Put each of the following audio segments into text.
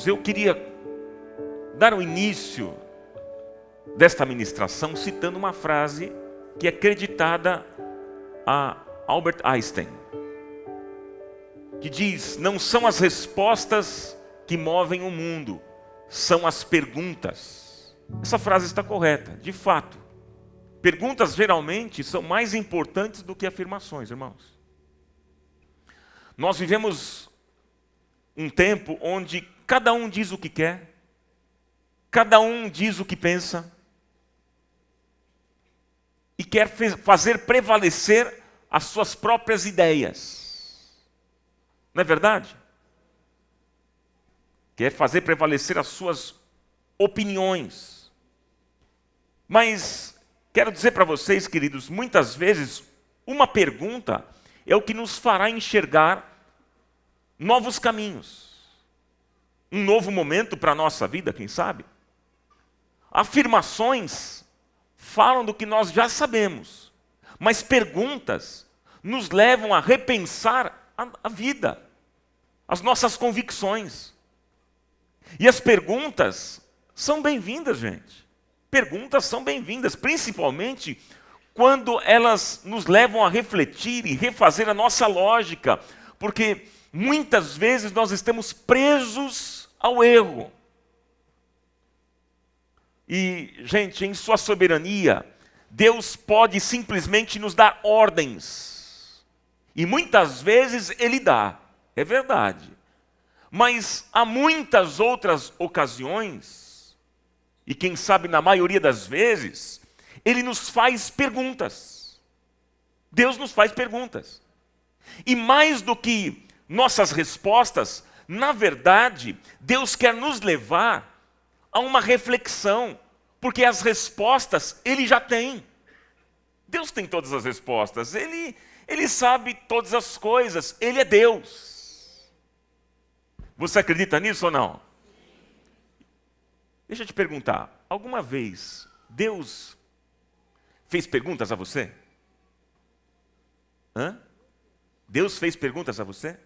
queridos, eu queria dar o início desta ministração citando uma frase que é creditada a Albert Einstein, que diz: não são as respostas que movem o mundo, são as perguntas. Essa frase está correta, de fato. Perguntas geralmente são mais importantes do que afirmações, irmãos. Nós vivemos um tempo onde cada um diz o que quer, cada um diz o que pensa, e quer fazer prevalecer as suas próprias ideias. Não é verdade? Quer fazer prevalecer as suas opiniões. Mas quero dizer para vocês, queridos, muitas vezes uma pergunta é o que nos fará enxergar novos caminhos. Um novo momento para a nossa vida, quem sabe? Afirmações falam do que nós já sabemos, mas perguntas nos levam a repensar a vida, as nossas convicções. E as perguntas são bem-vindas, gente. Perguntas são bem-vindas, principalmente quando elas nos levam a refletir e refazer a nossa lógica, porque muitas vezes nós estamos presos ao erro. E, gente, em sua soberania, Deus pode simplesmente nos dar ordens. E muitas vezes Ele dá, é verdade. Mas há muitas outras ocasiões, e quem sabe na maioria das vezes, Ele nos faz perguntas. Deus nos faz perguntas. E mais do que nossas respostas, na verdade, Deus quer nos levar a uma reflexão, porque as respostas Ele já tem. Deus tem todas as respostas, Ele sabe todas as coisas, Ele é Deus. Você acredita nisso ou não? Deixa eu te perguntar, alguma vez Deus fez perguntas a você? Deus fez perguntas a você? Deixa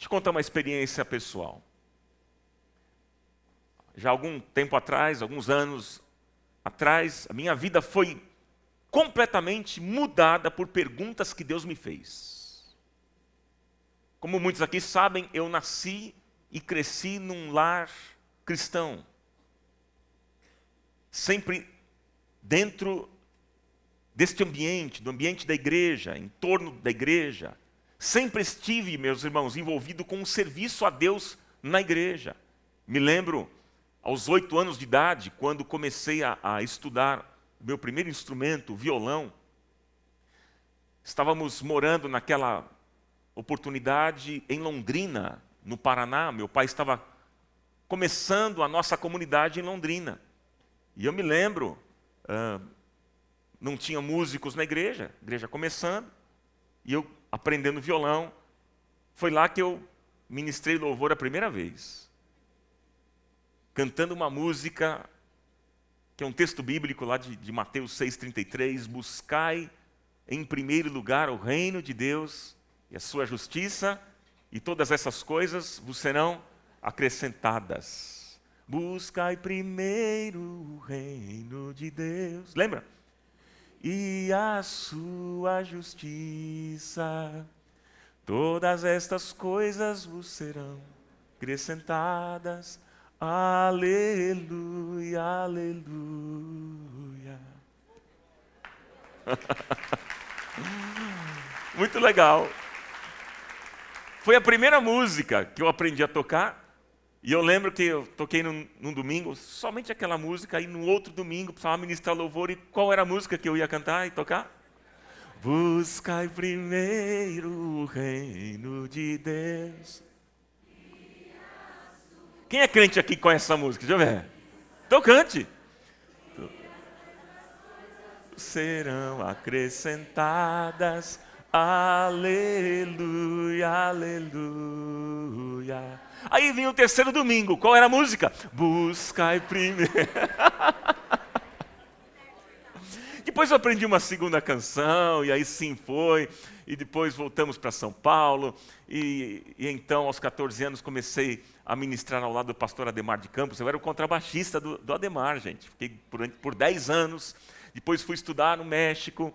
eu te contar uma experiência pessoal. Já há algum tempo atrás, alguns anos atrás, a minha vida foi completamente mudada por perguntas que Deus me fez. Como muitos aqui sabem, eu nasci e cresci num lar cristão. Sempre dentro deste ambiente, do ambiente da igreja, em torno da igreja. Sempre estive, meus irmãos, envolvido com um serviço a Deus na igreja. Me lembro, aos 8 anos de idade, quando comecei a estudar o meu primeiro instrumento, o violão, estávamos morando naquela oportunidade em Londrina, no Paraná. Meu pai estava começando a nossa comunidade em Londrina. E eu me lembro, não tinha músicos na igreja, a igreja começando, e eu aprendendo violão. Foi lá que eu ministrei louvor a primeira vez. Cantando uma música, que é um texto bíblico lá de Mateus 6,33, buscai em primeiro lugar o reino de Deus e a sua justiça, e todas essas coisas vos serão acrescentadas. Buscai primeiro o reino de Deus, lembra? E a sua justiça, todas estas coisas vos serão acrescentadas. Aleluia, aleluia. Muito legal. Foi a primeira música que eu aprendi a tocar. E eu lembro que eu toquei num domingo, somente aquela música, e no outro domingo precisava ministrar louvor. E qual era a música que eu ia cantar e tocar? Buscai primeiro o reino de Deus. Quem é crente aqui que conhece essa música? Deixa eu ver. Então cante. Serão acrescentadas. Aleluia, aleluia. Aí vinha o terceiro domingo. Qual era a música? Buscai primeiro. Depois eu aprendi uma segunda canção, e aí sim foi. E depois voltamos para São Paulo. E então, aos 14 anos, comecei a ministrar ao lado do pastor Ademar de Campos. Eu era o contrabaixista do Ademar, gente. Fiquei por 10 anos. Depois fui estudar no México,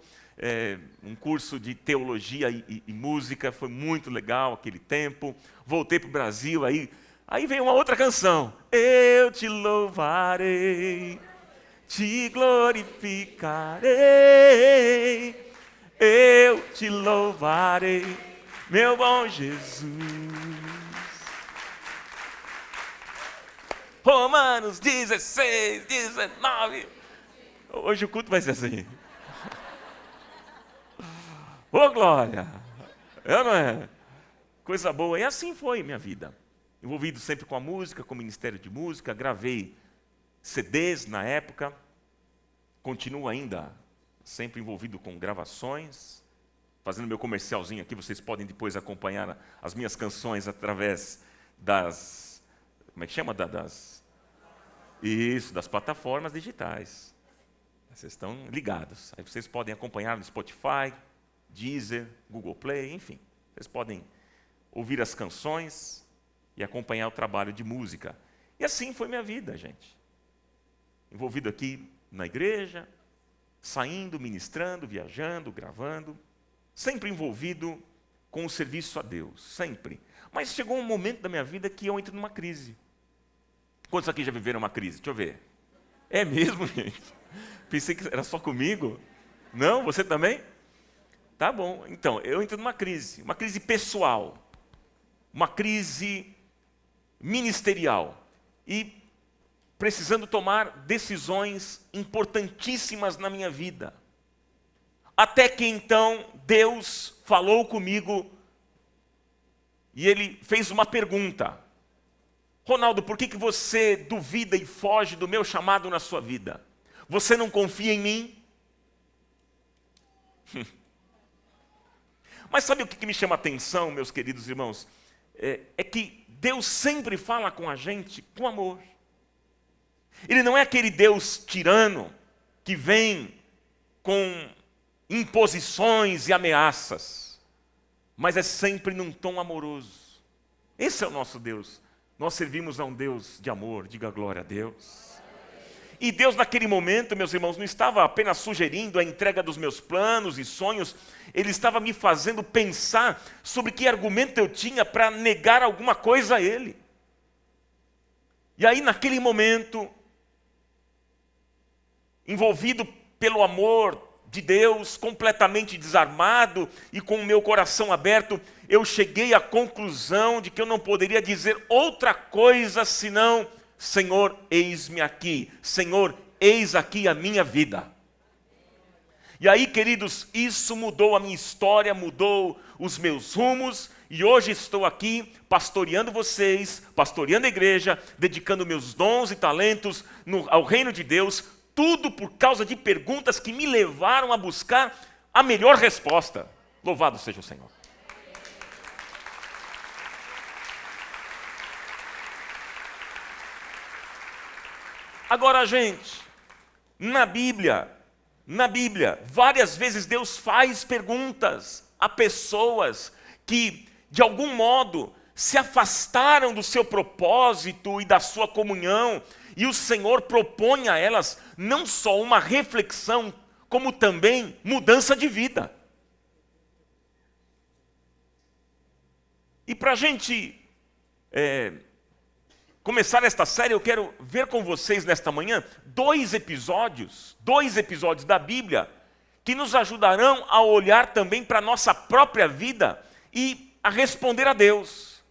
um curso de teologia e música. Foi muito legal aquele tempo. Voltei para o Brasil, aí veio uma outra canção. Eu te louvarei, te glorificarei, eu te louvarei, meu bom Jesus. Romanos 16, 19. Hoje o culto vai ser assim. Ô glória! Não é? Coisa boa. E assim foi minha vida. Envolvido sempre com a música, com o ministério de música. Gravei CDs na época. Continuo ainda sempre envolvido com gravações. Fazendo meu comercialzinho aqui, vocês podem depois acompanhar as minhas canções através das... Como é que chama? Das plataformas digitais. Vocês estão ligados. Aí vocês podem acompanhar no Spotify, Deezer, Google Play, enfim. Vocês podem ouvir as canções e acompanhar o trabalho de música. E assim foi minha vida, gente. Envolvido aqui na igreja, saindo, ministrando, viajando, gravando, sempre envolvido com o serviço a Deus, sempre. Mas chegou um momento da minha vida que eu entro numa crise. Quantos aqui já viveram uma crise? Deixa eu ver. É mesmo, gente? Pensei que era só comigo. Não? Você também? Tá bom. Então, eu entro numa crise pessoal, uma crise ministerial e precisando tomar decisões importantíssimas na minha vida. Até que então Deus falou comigo e Ele fez uma pergunta. Ronaldo, por que você duvida e foge do meu chamado na sua vida? Você não confia em mim? Mas sabe o que me chama a atenção, meus queridos irmãos? É que Deus sempre fala com a gente com amor. Ele não é aquele Deus tirano que vem com imposições e ameaças, mas é sempre num tom amoroso. Esse é o nosso Deus. Nós servimos a um Deus de amor, diga glória a Deus. E Deus naquele momento, meus irmãos, não estava apenas sugerindo a entrega dos meus planos e sonhos, Ele estava me fazendo pensar sobre que argumento eu tinha para negar alguma coisa a Ele. E aí naquele momento, envolvido pelo amor de Deus, completamente desarmado e com o meu coração aberto, eu cheguei à conclusão de que eu não poderia dizer outra coisa senão: Senhor, eis-me aqui. Senhor, eis aqui a minha vida. E aí, queridos, isso mudou a minha história, mudou os meus rumos, e hoje estou aqui pastoreando vocês, pastoreando a igreja, dedicando meus dons e talentos ao reino de Deus, tudo por causa de perguntas que me levaram a buscar a melhor resposta. Louvado seja o Senhor. Agora, gente, na Bíblia, várias vezes Deus faz perguntas a pessoas que, de algum modo, se afastaram do seu propósito e da sua comunhão, e o Senhor propõe a elas não só uma reflexão, como também mudança de vida. E para a gente começar esta série, eu quero ver com vocês nesta manhã dois episódios da Bíblia que nos ajudarão a olhar também para a nossa própria vida e a responder a Deus.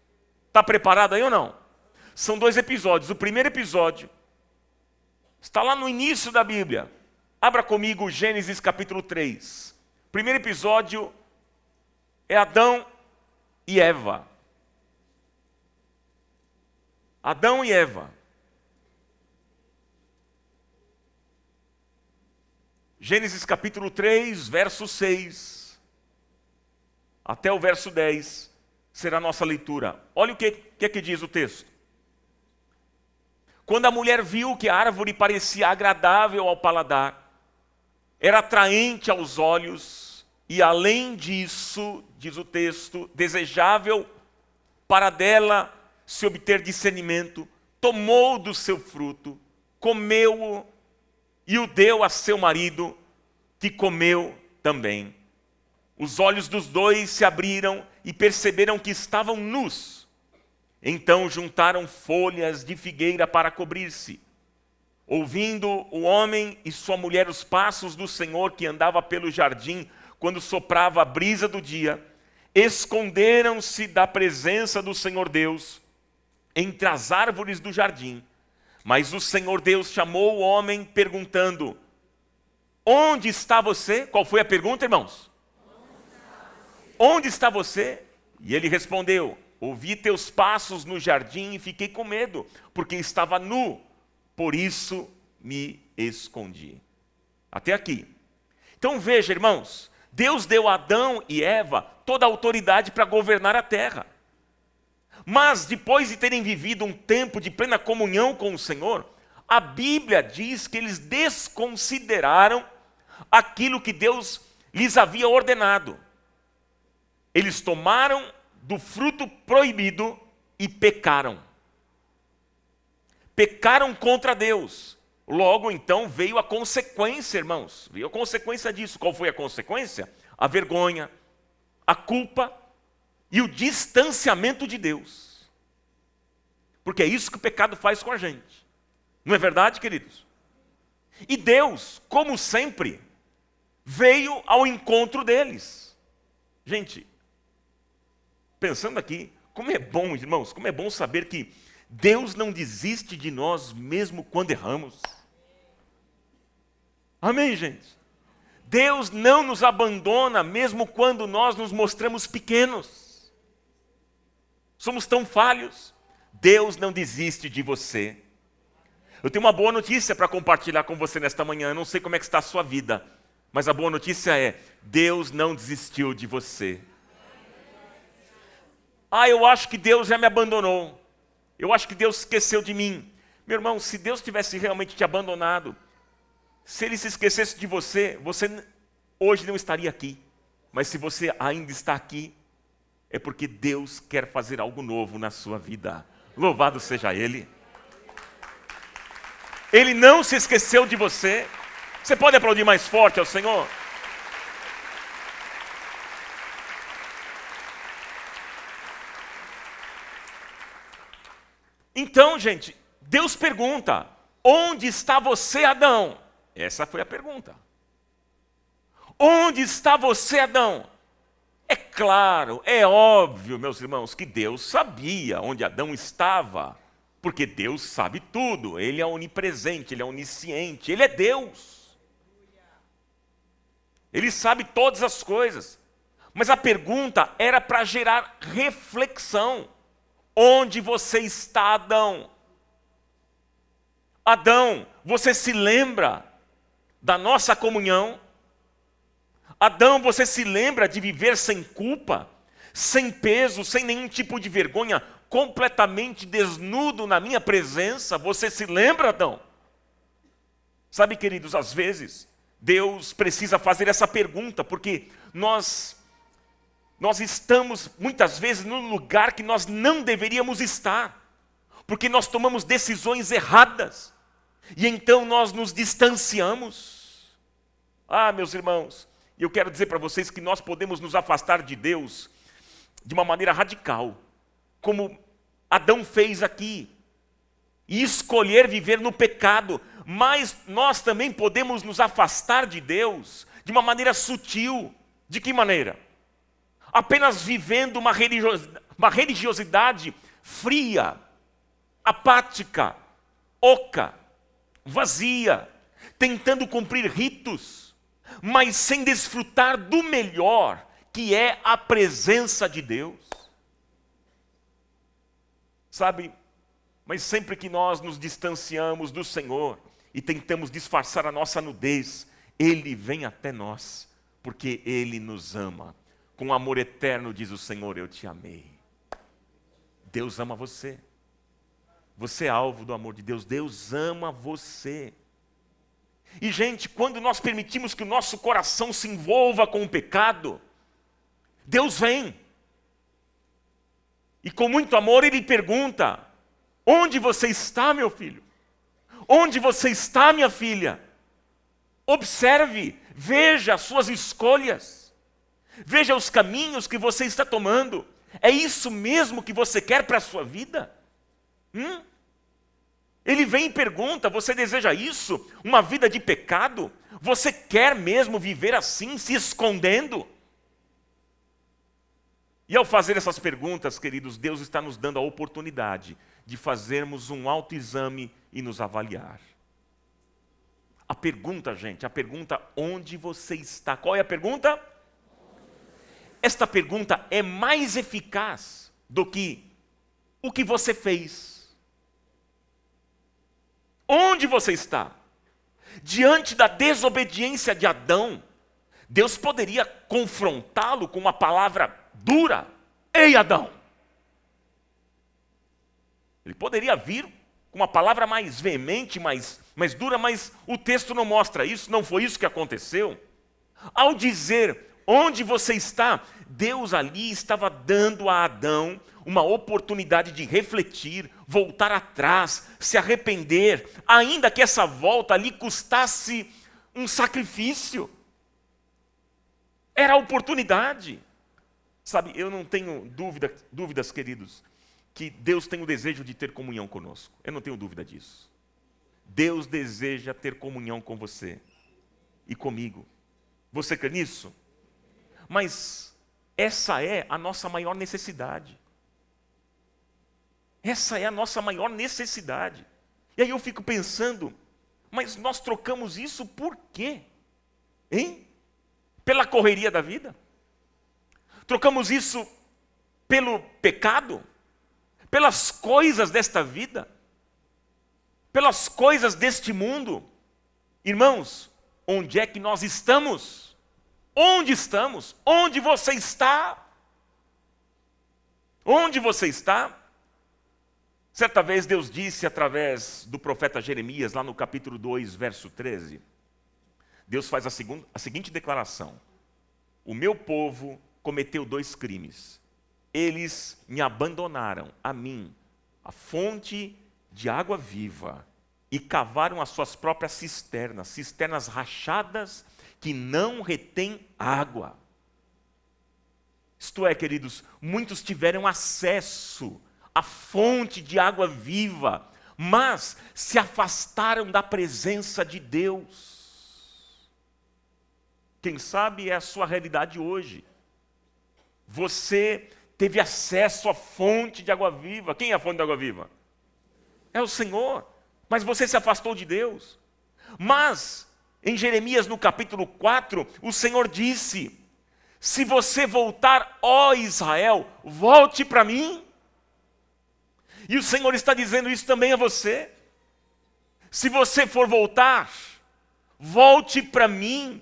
Está preparado aí ou não? São dois episódios. O primeiro episódio está lá no início da Bíblia. Abra comigo Gênesis capítulo 3. O primeiro episódio é Adão e Eva. Adão e Eva. Gênesis capítulo 3, verso 6, até o verso 10, será a nossa leitura. Olha o que diz o texto. Quando a mulher viu que a árvore parecia agradável ao paladar, era atraente aos olhos e, além disso, diz o texto, desejável para dela se obter discernimento, tomou do seu fruto, comeu-o e o deu a seu marido, que comeu também. Os olhos dos dois se abriram e perceberam que estavam nus. Então juntaram folhas de figueira para cobrir-se. Ouvindo o homem e sua mulher os passos do Senhor que andava pelo jardim, quando soprava a brisa do dia, esconderam-se da presença do Senhor Deus entre as árvores do jardim. Mas o Senhor Deus chamou o homem perguntando: onde está você? Qual foi a pergunta, irmãos? Onde está você? E ele respondeu: ouvi teus passos no jardim e fiquei com medo, porque estava nu, por isso me escondi. Até aqui. Então veja, irmãos, Deus deu a Adão e Eva toda a autoridade para governar a terra. Mas depois de terem vivido um tempo de plena comunhão com o Senhor, a Bíblia diz que eles desconsideraram aquilo que Deus lhes havia ordenado. Eles tomaram do fruto proibido e pecaram. Pecaram contra Deus. Logo, então, veio a consequência, irmãos. Veio a consequência disso. Qual foi a consequência? A vergonha, a culpa e o distanciamento de Deus. Porque é isso que o pecado faz com a gente. Não é verdade, queridos? E Deus, como sempre, veio ao encontro deles. Gente, pensando aqui, como é bom, irmãos, como é bom saber que Deus não desiste de nós mesmo quando erramos. Amém, gente? Deus não nos abandona mesmo quando nós nos mostramos pequenos. Somos tão falhos. Deus não desiste de você. Eu tenho uma boa notícia para compartilhar com você nesta manhã. Eu não sei como é que está a sua vida, mas a boa notícia é: Deus não desistiu de você. Eu acho que Deus já me abandonou. Eu acho que Deus esqueceu de mim. Meu irmão, se Deus tivesse realmente te abandonado, se Ele se esquecesse de você, você hoje não estaria aqui. Mas se você ainda está aqui, é porque Deus quer fazer algo novo na sua vida. Louvado seja Ele. Ele não se esqueceu de você. Você pode aplaudir mais forte ao Senhor? Então, gente, Deus pergunta: onde está você, Adão? Essa foi a pergunta. Onde está você, Adão? É claro, é óbvio, meus irmãos, que Deus sabia onde Adão estava, porque Deus sabe tudo. Ele é onipresente, Ele é onisciente, Ele é Deus. Ele sabe todas as coisas. Mas a pergunta era para gerar reflexão. Onde você está, Adão? Adão, você se lembra da nossa comunhão? Adão, você se lembra de viver sem culpa, sem peso, sem nenhum tipo de vergonha, completamente desnudo na minha presença? Você se lembra, Adão? Sabe, queridos, às vezes Deus precisa fazer essa pergunta, porque nós estamos muitas vezes num lugar que nós não deveríamos estar, porque nós tomamos decisões erradas, e então nós nos distanciamos. Meus irmãos, eu quero dizer para vocês que nós podemos nos afastar de Deus de uma maneira radical, como Adão fez aqui, e escolher viver no pecado, mas nós também podemos nos afastar de Deus de uma maneira sutil. De que maneira? Apenas vivendo uma religiosidade fria, apática, oca, vazia, tentando cumprir ritos, mas sem desfrutar do melhor, que é a presença de Deus. Sabe, mas sempre que nós nos distanciamos do Senhor e tentamos disfarçar a nossa nudez, Ele vem até nós, porque Ele nos ama. Com amor eterno, diz o Senhor, eu te amei. Deus ama você. Você é alvo do amor de Deus. Deus ama você. E, gente, quando nós permitimos que o nosso coração se envolva com o pecado, Deus vem. E com muito amor Ele pergunta: onde você está, meu filho? Onde você está, minha filha? Observe, veja as suas escolhas. Veja os caminhos que você está tomando. É isso mesmo que você quer para a sua vida? Ele vem e pergunta: você deseja isso? Uma vida de pecado? Você quer mesmo viver assim, se escondendo? E ao fazer essas perguntas, queridos, Deus está nos dando a oportunidade de fazermos um autoexame e nos avaliar. A pergunta, gente, onde você está? Qual é a pergunta? Esta pergunta é mais eficaz do que o que você fez. Onde você está? Diante da desobediência de Adão, Deus poderia confrontá-lo com uma palavra dura. Ei, Adão! Ele poderia vir com uma palavra mais veemente, mais dura, mas o texto não mostra isso, não foi isso que aconteceu. Ao dizer: onde você está? Deus ali estava dando a Adão uma oportunidade de refletir, voltar atrás, se arrepender, ainda que essa volta lhe custasse um sacrifício. Era a oportunidade. Sabe, eu não tenho dúvidas, queridos, que Deus tem o desejo de ter comunhão conosco. Eu não tenho dúvida disso. Deus deseja ter comunhão com você e comigo. Você crê nisso? Mas essa é a nossa maior necessidade. Essa é a nossa maior necessidade. E aí eu fico pensando, mas nós trocamos isso por quê? Hein? Pela correria da vida? Trocamos isso pelo pecado? Pelas coisas desta vida? Pelas coisas deste mundo? Irmãos, onde é que nós estamos? Onde estamos? Onde você está? Onde você está? Certa vez Deus disse através do profeta Jeremias, lá no capítulo 2, verso 13, Deus faz a seguinte declaração: o meu povo cometeu 2 crimes. Eles me abandonaram, a mim, a fonte de água viva, e cavaram as suas próprias cisternas rachadas que não retêm água. Isto é, queridos, muitos tiveram acesso à fonte de água viva, mas se afastaram da presença de Deus. Quem sabe é a sua realidade hoje. Você teve acesso à fonte de água viva. Quem é a fonte de água viva? É o Senhor. Mas você se afastou de Deus. Mas, em Jeremias, no capítulo 4, o Senhor disse: se você voltar, ó Israel, volte para mim. E o Senhor está dizendo isso também a você. Se você for voltar, volte para mim.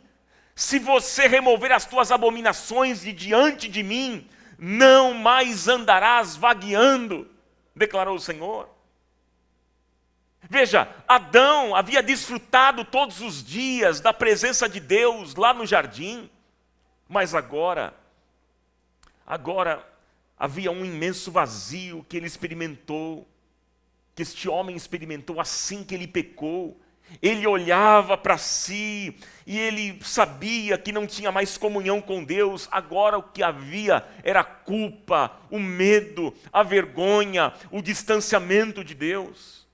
Se você remover as tuas abominações de diante de mim, não mais andarás vagueando, declarou o Senhor. Veja, Adão havia desfrutado todos os dias da presença de Deus lá no jardim, mas agora havia um imenso vazio que ele experimentou, que este homem experimentou assim que ele pecou. Ele olhava para si e ele sabia que não tinha mais comunhão com Deus. Agora o que havia era a culpa, o medo, a vergonha, o distanciamento de Deus.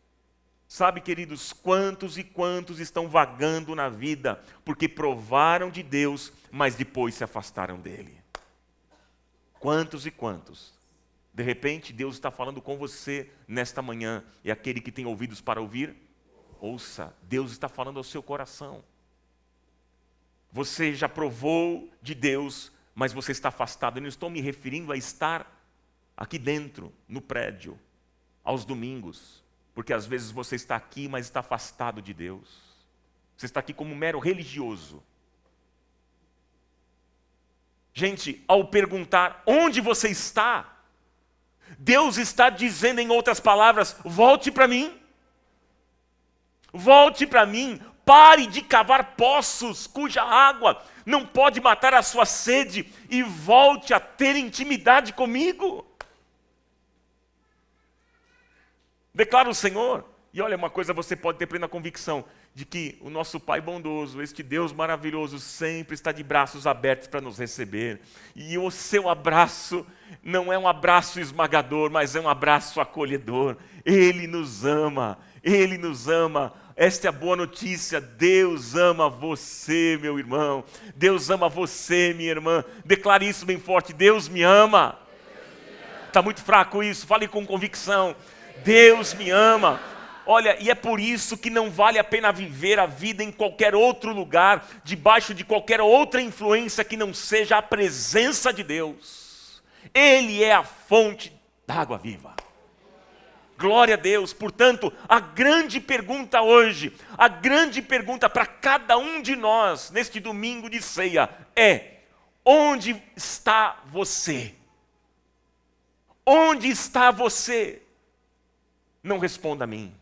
Sabe, queridos, quantos e quantos estão vagando na vida porque provaram de Deus, mas depois se afastaram dele. Quantos e quantos? De repente Deus está falando com você nesta manhã, e aquele que tem ouvidos para ouvir, ouça, Deus está falando ao seu coração. Você já provou de Deus, mas você está afastado. Eu não estou me referindo a estar aqui dentro, no prédio, aos domingos, porque às vezes você está aqui, mas está afastado de Deus. Você está aqui como um mero religioso. Gente, ao perguntar onde você está, Deus está dizendo, em outras palavras, volte para mim. Volte para mim, Pare de cavar poços cuja água não pode matar a sua sede e volte a ter intimidade comigo. Declara o Senhor. E olha, uma coisa você pode ter plena convicção, de que o nosso Pai bondoso, este Deus maravilhoso, sempre está de braços abertos para nos receber. E o seu abraço não é um abraço esmagador, mas é um abraço acolhedor. Ele nos ama, Ele nos ama. Esta é a boa notícia, Deus ama você, meu irmão. Deus ama você, minha irmã. Declare isso bem forte, Deus me ama. Está muito fraco isso, fale com convicção. Deus me ama. Olha, e é por isso que não vale a pena viver a vida em qualquer outro lugar, debaixo de qualquer outra influência que não seja a presença de Deus. Ele é a fonte da água viva. Glória a Deus. Portanto, a grande pergunta hoje, a grande pergunta para cada um de nós, neste domingo de ceia, é: onde está você? Onde está você? Não responda a mim.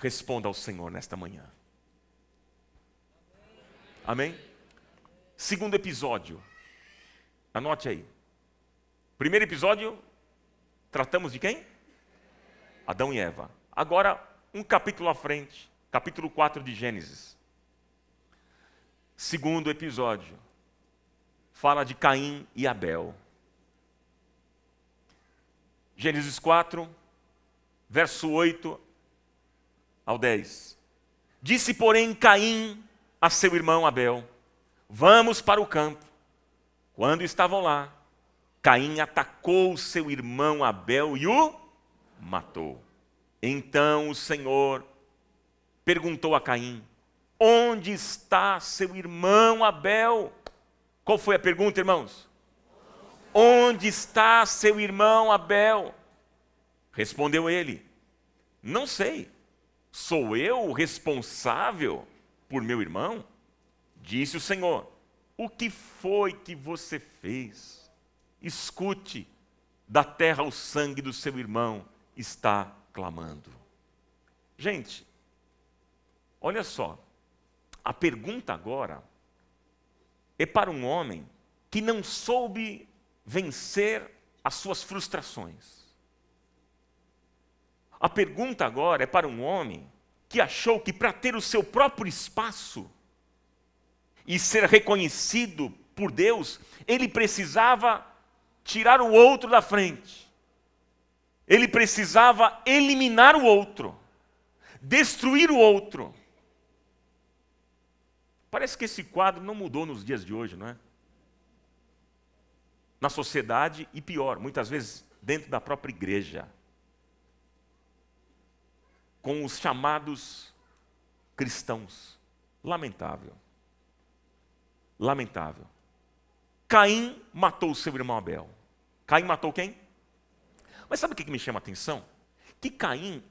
Responda ao Senhor nesta manhã. Amém? Segundo episódio. Anote aí. Primeiro episódio, tratamos de quem? Adão e Eva. Agora, um capítulo à frente. Capítulo 4 de Gênesis. Segundo episódio. Fala de Caim e Abel. Gênesis 4, verso 8 ao 10. Disse, porém, Caim a seu irmão Abel: vamos para o campo. Quando estavam lá, Caim atacou seu irmão Abel e o matou. Então o Senhor perguntou a Caim: onde está seu irmão Abel? Qual foi a pergunta, irmãos? Onde está seu irmão Abel? Respondeu ele: não sei. Sou eu o responsável por meu irmão? Disse o Senhor: o que foi que você fez? Escute, da terra o sangue do seu irmão está clamando. Gente, olha só, a pergunta agora é para um homem que não soube vencer as suas frustrações. A pergunta agora é para um homem que achou que para ter o seu próprio espaço e ser reconhecido por Deus, ele precisava tirar o outro da frente. Ele precisava eliminar o outro, destruir o outro. Parece que esse quadro não mudou nos dias de hoje, não é? Na sociedade e pior, muitas vezes dentro da própria igreja. Com os chamados cristãos. Lamentável. Lamentável. Caim matou seu irmão Abel. Caim matou quem? Mas sabe o que me chama a atenção? Que Caim,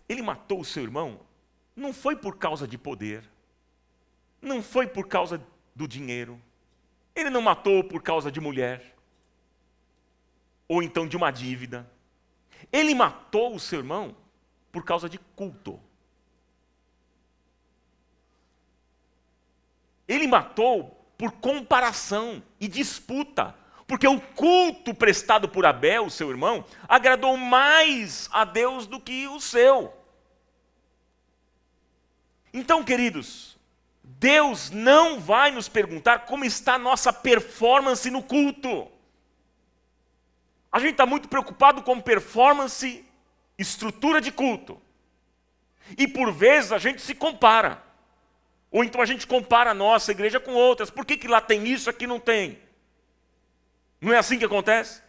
ele matou o seu irmão, não foi por causa de poder, não foi por causa do dinheiro, ele não matou por causa de mulher, ou então de uma dívida. Ele matou o seu irmão por causa de culto. Ele matou por comparação e disputa, porque o culto prestado por Abel, seu irmão, agradou mais a Deus do que o seu. Então, queridos, Deus não vai nos perguntar como está a nossa performance no culto. A gente está muito preocupado com performance, estrutura de culto. E por vezes a gente se compara. Ou então a gente compara a nossa igreja com outras. Por que lá tem isso, aqui não tem? Não é assim que acontece?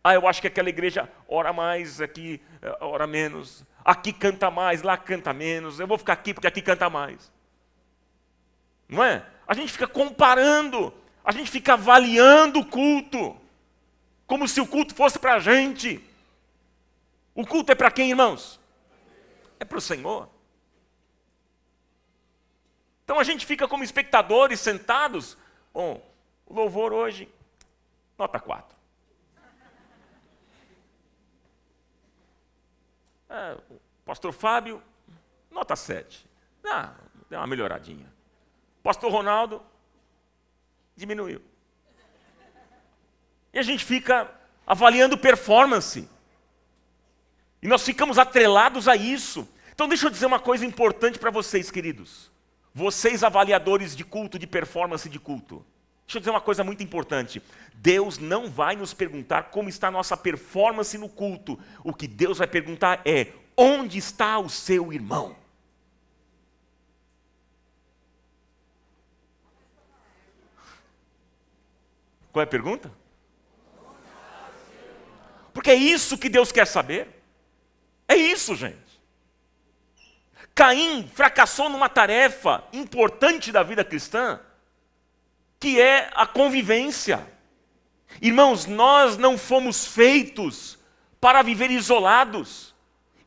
Eu acho que aquela igreja ora mais, aqui ora menos. Aqui canta mais, lá canta menos. Eu vou ficar aqui porque aqui canta mais. Não é? A gente fica comparando. A gente fica avaliando o culto. Como se o culto fosse para a gente. O culto é para quem, irmãos? É para o Senhor. Então a gente fica como espectadores sentados. Bom, o louvor hoje, nota 4. O pastor Fábio, nota 7. Deu uma melhoradinha. Pastor Ronaldo diminuiu. E a gente fica avaliando performance. E nós ficamos atrelados a isso. Então deixa eu dizer uma coisa importante para vocês, queridos. Vocês avaliadores de culto, de performance de culto. Deixa eu dizer uma coisa muito importante. Deus não vai nos perguntar como está a nossa performance no culto. O que Deus vai perguntar é: onde está o seu irmão? Qual é a pergunta? Porque é isso que Deus quer saber. É isso, gente. Caim fracassou numa tarefa importante da vida cristã, que é a convivência. Irmãos, nós não fomos feitos para viver isolados.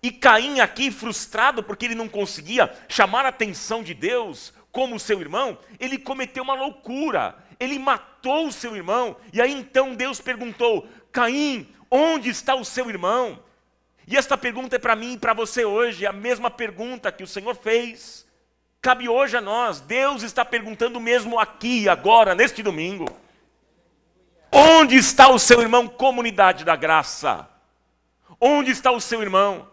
E Caim aqui, frustrado porque ele não conseguia chamar a atenção de Deus como seu irmão, ele cometeu uma loucura. Ele matou o seu irmão. E aí então Deus perguntou: Caim, onde está o seu irmão? E esta pergunta é para mim e para você hoje, a mesma pergunta que o Senhor fez, cabe hoje a nós. Deus está perguntando mesmo aqui, agora, neste domingo: onde está o seu irmão, comunidade da graça? Onde está o seu irmão?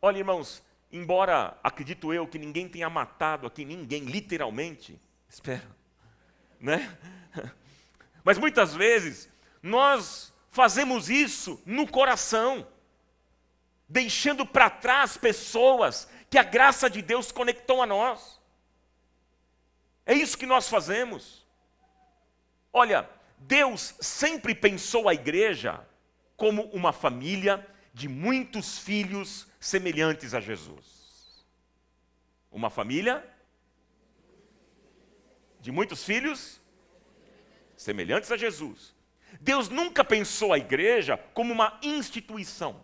Olha, irmãos, embora acredito eu que ninguém tenha matado aqui ninguém, literalmente, espero, né? Mas muitas vezes nós fazemos isso no coração, deixando para trás pessoas que a graça de Deus conectou a nós. É isso que nós fazemos. Olha, Deus sempre pensou a igreja como uma família de muitos filhos semelhantes a Jesus. Uma família de muitos filhos semelhantes a Jesus. Deus nunca pensou a igreja como uma instituição.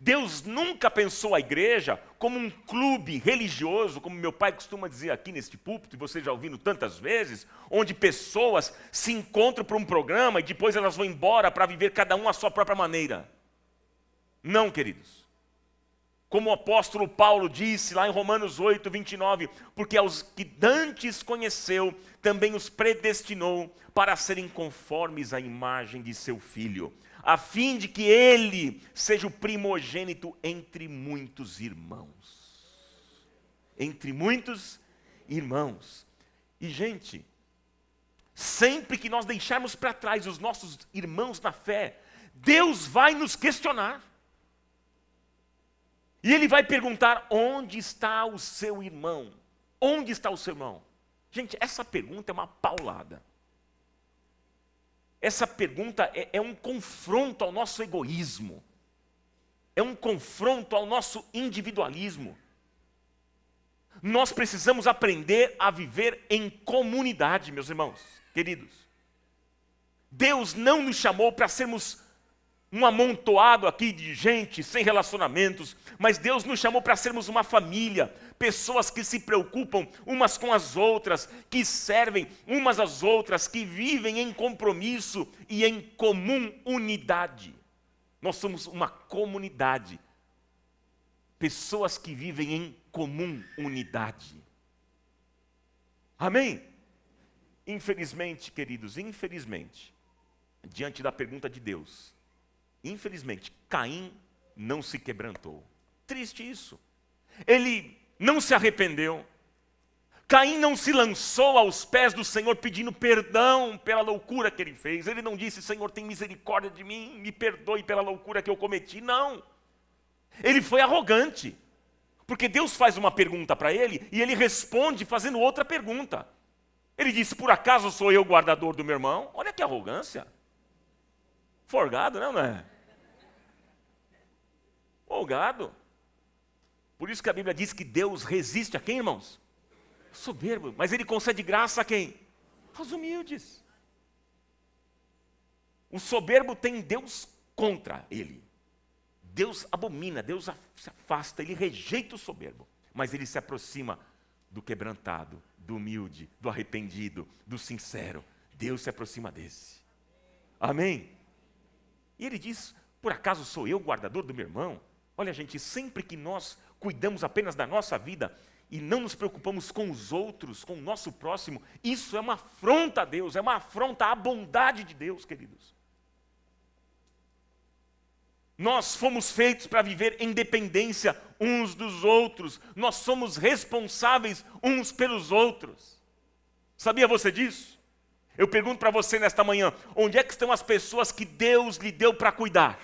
Deus nunca pensou a igreja como um clube religioso, como meu pai costuma dizer aqui neste púlpito, e vocês já ouviram tantas vezes, onde pessoas se encontram para um programa e depois elas vão embora para viver cada um à sua própria maneira. Não, queridos. Como o apóstolo Paulo disse lá em Romanos 8, 29, porque aos que dantes conheceu, também os predestinou para serem conformes à imagem de seu Filho, a fim de que ele seja o primogênito entre muitos irmãos. Entre muitos irmãos. E, gente, sempre que nós deixarmos para trás os nossos irmãos na fé, Deus vai nos questionar. E Ele vai perguntar: onde está o seu irmão? Onde está o seu irmão? Gente, essa pergunta é uma paulada. Essa pergunta é um confronto ao nosso egoísmo. É um confronto ao nosso individualismo. Nós precisamos aprender a viver em comunidade, meus irmãos, queridos. Deus não nos chamou para sermos um amontoado aqui de gente sem relacionamentos, mas Deus nos chamou para sermos uma família, pessoas que se preocupam umas com as outras, que servem umas às outras, que vivem em compromisso e em comum unidade. Nós somos uma comunidade, pessoas que vivem em comum unidade. Amém? Infelizmente, queridos, infelizmente, diante da pergunta de Deus, infelizmente, Caim não se quebrantou. Triste isso. Ele não se arrependeu. Caim não se lançou aos pés do Senhor pedindo perdão pela loucura que ele fez. Ele não disse: Senhor, tem misericórdia de mim, me perdoe pela loucura que eu cometi. Não. Ele foi arrogante. Porque Deus faz uma pergunta para ele e ele responde fazendo outra pergunta. Ele disse: por acaso sou eu o guardador do meu irmão? Olha que arrogância. Folgado, não é? Folgado. Por isso que a Bíblia diz que Deus resiste a quem, irmãos? Soberbo. Mas Ele concede graça a quem? Aos humildes. O soberbo tem Deus contra ele. Deus abomina, Deus se afasta, Ele rejeita o soberbo. Mas Ele se aproxima do quebrantado, do humilde, do arrependido, do sincero. Deus se aproxima desse. Amém? E Ele diz: por acaso sou eu o guardador do meu irmão? Olha, gente, sempre que nós cuidamos apenas da nossa vida e não nos preocupamos com os outros, com o nosso próximo, isso é uma afronta a Deus, é uma afronta à bondade de Deus, queridos. Nós fomos feitos para viver em dependência uns dos outros. Nós somos responsáveis uns pelos outros. Sabia você disso? Eu pergunto para você nesta manhã, onde é que estão as pessoas que Deus lhe deu para cuidar?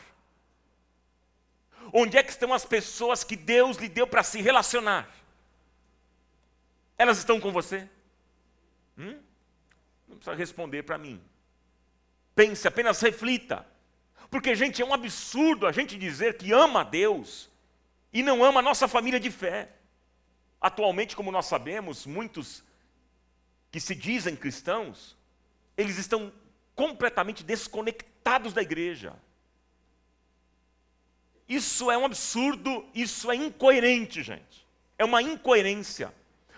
Onde é que estão as pessoas que Deus lhe deu para se relacionar? Elas estão com você? Não precisa responder para mim. Pense, apenas reflita. Porque, gente, é um absurdo a gente dizer que ama a Deus e não ama a nossa família de fé. Atualmente, como nós sabemos, muitos que se dizem cristãos, eles estão completamente desconectados da igreja. Isso é um absurdo, isso é incoerente, gente. É uma incoerência.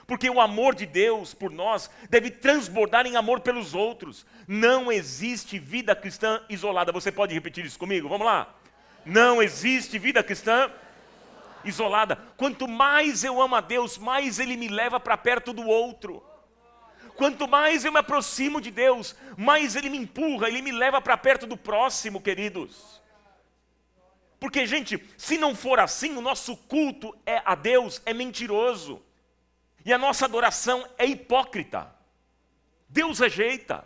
Porque o amor de Deus por nós deve transbordar em amor pelos outros. Não existe vida cristã isolada. Você pode repetir isso comigo? Vamos lá. Não existe vida cristã isolada. Quanto mais eu amo a Deus, mais Ele me leva para perto do outro. Quanto mais eu me aproximo de Deus, mais Ele me empurra, Ele me leva para perto do próximo, queridos. Porque, gente, se não for assim, o nosso culto a Deus é mentiroso. E a nossa adoração é hipócrita. Deus rejeita.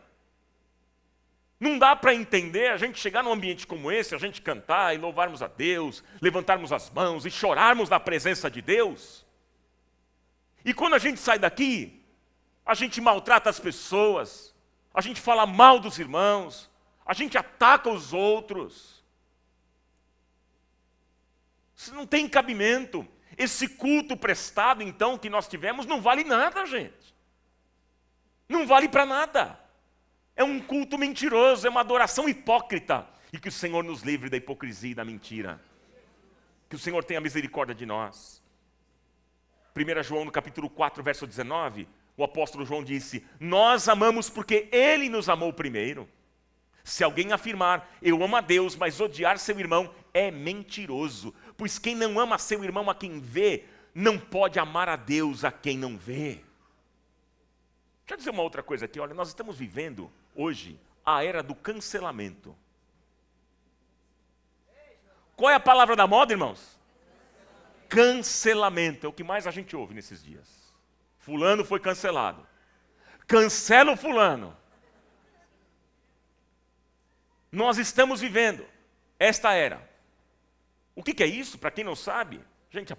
Não dá para entender a gente chegar num ambiente como esse, a gente cantar e louvarmos a Deus, levantarmos as mãos e chorarmos na presença de Deus. E quando a gente sai daqui, a gente maltrata as pessoas, a gente fala mal dos irmãos, a gente ataca os outros. Isso não tem cabimento. Esse culto prestado, então, que nós tivemos, não vale nada, gente. Não vale para nada. É um culto mentiroso, é uma adoração hipócrita. E que o Senhor nos livre da hipocrisia e da mentira. Que o Senhor tenha misericórdia de nós. 1 João, no capítulo 4, verso 19, o apóstolo João disse: nós amamos porque Ele nos amou primeiro. Se alguém afirmar, eu amo a Deus, mas odiar seu irmão, é mentiroso. Pois quem não ama seu irmão a quem vê, não pode amar a Deus a quem não vê. Deixa eu dizer uma outra coisa aqui. Olha, nós estamos vivendo hoje a era do cancelamento. Qual é a palavra da moda, irmãos? Cancelamento. É o que mais a gente ouve nesses dias. Fulano foi cancelado. Cancela o fulano. Nós estamos vivendo esta era. O que é isso? Para quem não sabe, gente,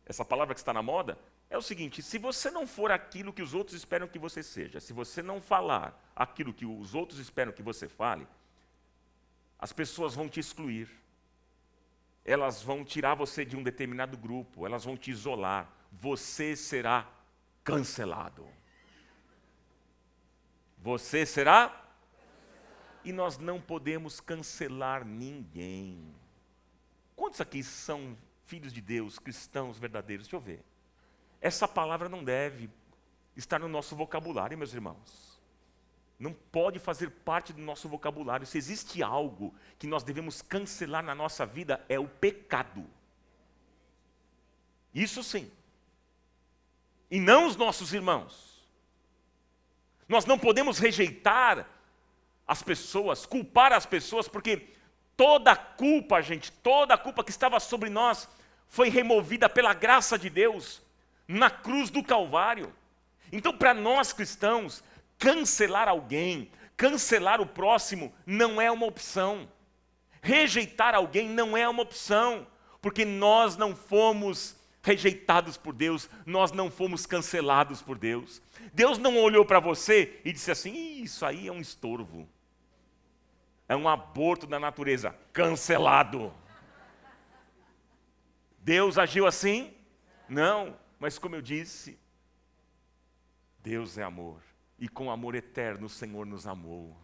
essa palavra que está na moda, é o seguinte: se você não for aquilo que os outros esperam que você seja, se você não falar aquilo que os outros esperam que você fale, as pessoas vão te excluir. Elas vão tirar você de um determinado grupo, elas vão te isolar. Você será cancelado. Você será? E nós não podemos cancelar ninguém. Quantos aqui são filhos de Deus, cristãos verdadeiros? Deixa eu ver. Essa palavra não deve estar no nosso vocabulário, meus irmãos. Não pode fazer parte do nosso vocabulário. Se existe algo que nós devemos cancelar na nossa vida, é o pecado. Isso sim. E não os nossos irmãos. Nós não podemos rejeitar as pessoas, culpar as pessoas, porque toda a culpa, gente, toda a culpa que estava sobre nós foi removida pela graça de Deus na cruz do Calvário. Então, para nós cristãos, cancelar alguém, cancelar o próximo não é uma opção. Rejeitar alguém não é uma opção, porque nós não fomos rejeitados por Deus, nós não fomos cancelados por Deus. Deus não olhou para você e disse assim: isso aí é um estorvo. É um aborto da natureza, cancelado. Deus agiu assim? Não, mas como eu disse, Deus é amor. E com amor eterno o Senhor nos amou.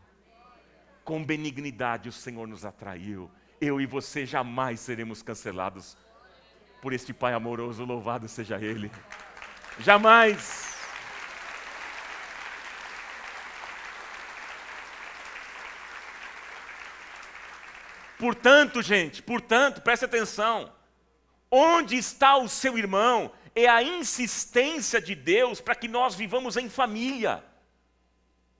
Com benignidade o Senhor nos atraiu. Eu e você jamais seremos cancelados por este Pai amoroso, louvado seja Ele. Jamais. Portanto, gente, preste atenção. Onde está o seu irmão? É a insistência de Deus para que nós vivamos em família,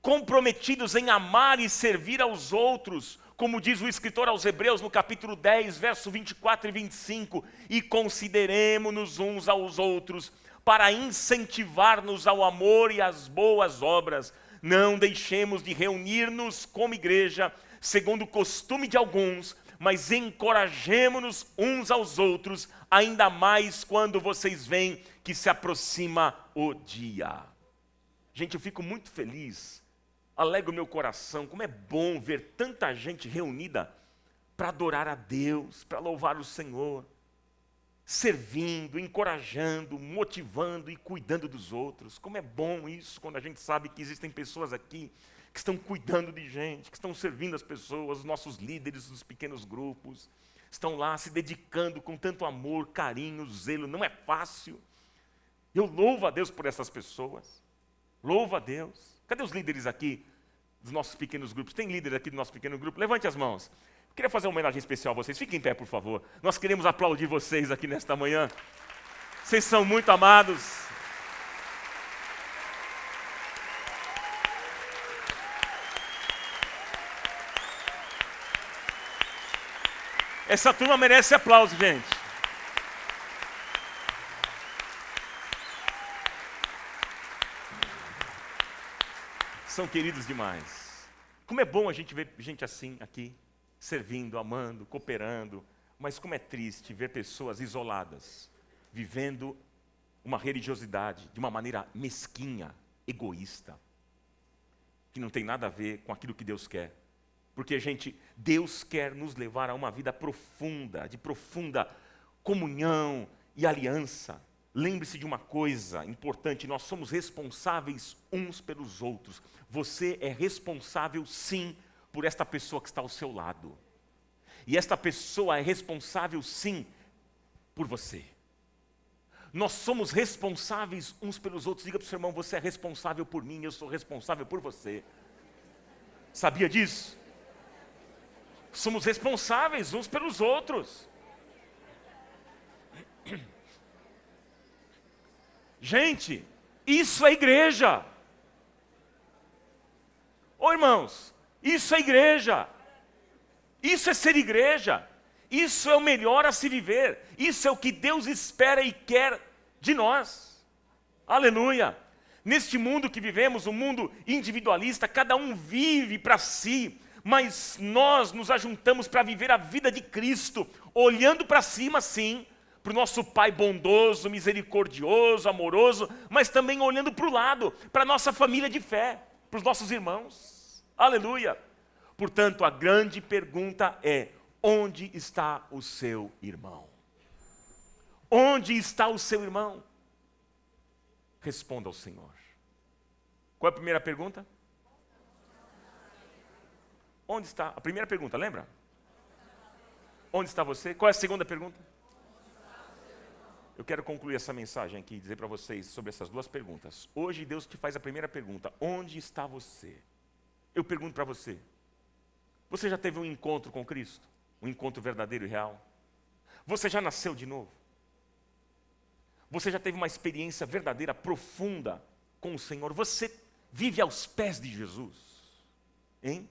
comprometidos em amar e servir aos outros, como diz o escritor aos Hebreus no capítulo 10, verso 24 e 25, e consideremo-nos uns aos outros para incentivar-nos ao amor e às boas obras. Não deixemos de reunir-nos como igreja, segundo o costume de alguns, mas encorajemo-nos uns aos outros, ainda mais quando vocês veem que se aproxima o dia. Gente, eu fico muito feliz, alegra o meu coração, como é bom ver tanta gente reunida para adorar a Deus, para louvar o Senhor, servindo, encorajando, motivando e cuidando dos outros. Como é bom isso, quando a gente sabe que existem pessoas aqui que estão cuidando de gente, que estão servindo as pessoas, os nossos líderes dos pequenos grupos, estão lá se dedicando com tanto amor, carinho, zelo. Não é fácil. Eu louvo a Deus por essas pessoas. Louvo a Deus. Cadê os líderes aqui dos nossos pequenos grupos? Tem líder aqui do nosso pequeno grupo? Levante as mãos. Eu queria fazer uma homenagem especial a vocês. Fiquem em pé, por favor. Nós queremos aplaudir vocês aqui nesta manhã. Vocês são muito amados. Essa turma merece aplauso, gente. São queridos demais. Como é bom a gente ver gente assim aqui, servindo, amando, cooperando. Mas como é triste ver pessoas isoladas, vivendo uma religiosidade de uma maneira mesquinha, egoísta, que não tem nada a ver com aquilo que Deus quer. Porque, gente, Deus quer nos levar a uma vida profunda, de profunda comunhão e aliança. Lembre-se de uma coisa importante, nós somos responsáveis uns pelos outros. Você é responsável, sim, por esta pessoa que está ao seu lado. E esta pessoa é responsável, sim, por você. Nós somos responsáveis uns pelos outros. Diga para o seu irmão, você é responsável por mim, eu sou responsável por você. Sabia disso? Somos responsáveis uns pelos outros. Gente, isso é igreja. Ô irmãos, isso é igreja. Isso é ser igreja. Isso é o melhor a se viver. Isso é o que Deus espera e quer de nós. Aleluia. Neste mundo que vivemos, um mundo individualista, cada um vive para si. Mas nós nos ajuntamos para viver a vida de Cristo, olhando para cima, sim, para o nosso Pai bondoso, misericordioso, amoroso, mas também olhando para o lado, para a nossa família de fé, para os nossos irmãos. Aleluia! Portanto, a grande pergunta é: onde está o seu irmão? Onde está o seu irmão? Responda ao Senhor. Qual é a primeira pergunta? Onde está? A primeira pergunta, lembra? Onde está você? Qual é a segunda pergunta? Eu quero concluir essa mensagem aqui e dizer para vocês sobre essas duas perguntas. Hoje Deus te faz a primeira pergunta: onde está você? Eu pergunto para você: você já teve um encontro com Cristo? Um encontro verdadeiro e real? Você já nasceu de novo? Você já teve uma experiência verdadeira, profunda com o Senhor? Você vive aos pés de Jesus? Hein?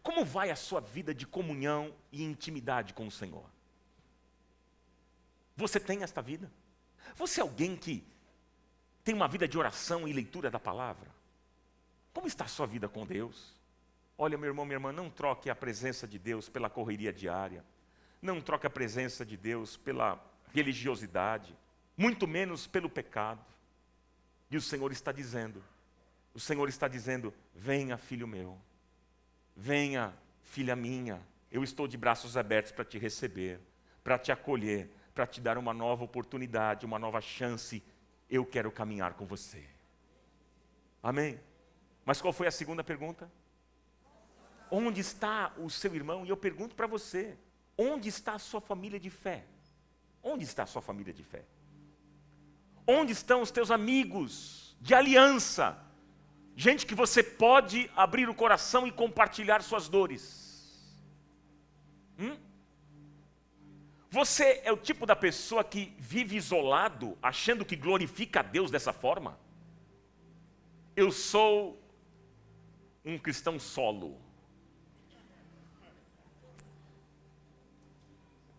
Como vai a sua vida de comunhão e intimidade com o Senhor? Você tem esta vida? Você é alguém que tem uma vida de oração e leitura da palavra? Como está a sua vida com Deus? Olha, meu irmão, minha irmã, não troque a presença de Deus pela correria diária. Não troque a presença de Deus pela religiosidade, muito menos pelo pecado. E o Senhor está dizendo, venha, filho meu. Venha, filha minha, eu estou de braços abertos para te receber, para te acolher, para te dar uma nova oportunidade, uma nova chance. Eu quero caminhar com você. Amém? Mas qual foi a segunda pergunta? Onde está o seu irmão? E eu pergunto para você, onde está a sua família de fé? Onde está a sua família de fé? Onde estão os teus amigos de aliança? Gente que você pode abrir o coração e compartilhar suas dores. Você é o tipo da pessoa que vive isolado, achando que glorifica a Deus dessa forma? Eu sou um cristão solo.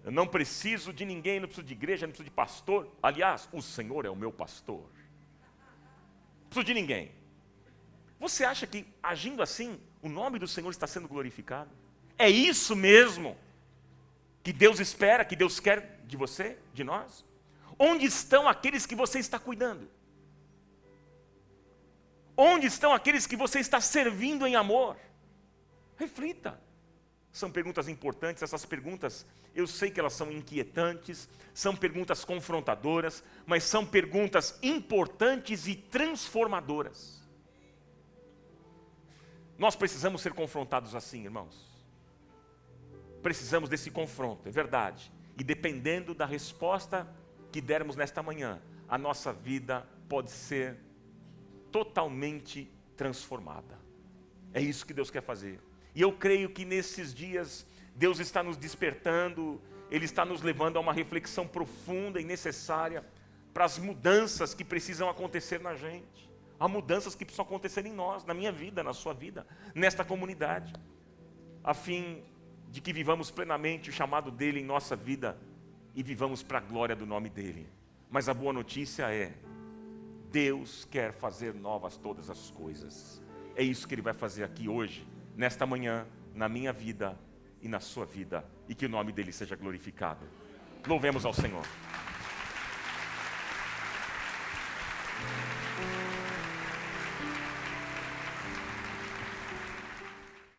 Eu não preciso de ninguém, não preciso de igreja, não preciso de pastor. Aliás, o Senhor é o meu pastor. Não preciso de ninguém. Você acha que agindo assim, o nome do Senhor está sendo glorificado? É isso mesmo que Deus espera, que Deus quer de você, de nós? Onde estão aqueles que você está cuidando? Onde estão aqueles que você está servindo em amor? Reflita. São perguntas importantes, essas perguntas, eu sei que elas são inquietantes, são perguntas confrontadoras, mas são perguntas importantes e transformadoras. Nós precisamos ser confrontados assim, irmãos. Precisamos desse confronto, é verdade. E dependendo da resposta que dermos nesta manhã, a nossa vida pode ser totalmente transformada. É isso que Deus quer fazer. E eu creio que nesses dias, Deus está nos despertando, Ele está nos levando a uma reflexão profunda e necessária para as mudanças que precisam acontecer na gente. Há mudanças que precisam acontecer em nós, na minha vida, na sua vida, nesta comunidade, a fim de que vivamos plenamente o chamado dEle em nossa vida e vivamos para a glória do nome dEle. Mas a boa notícia é, Deus quer fazer novas todas as coisas. É isso que Ele vai fazer aqui hoje, nesta manhã, na minha vida e na sua vida, e que o nome dEle seja glorificado. Louvemos ao Senhor.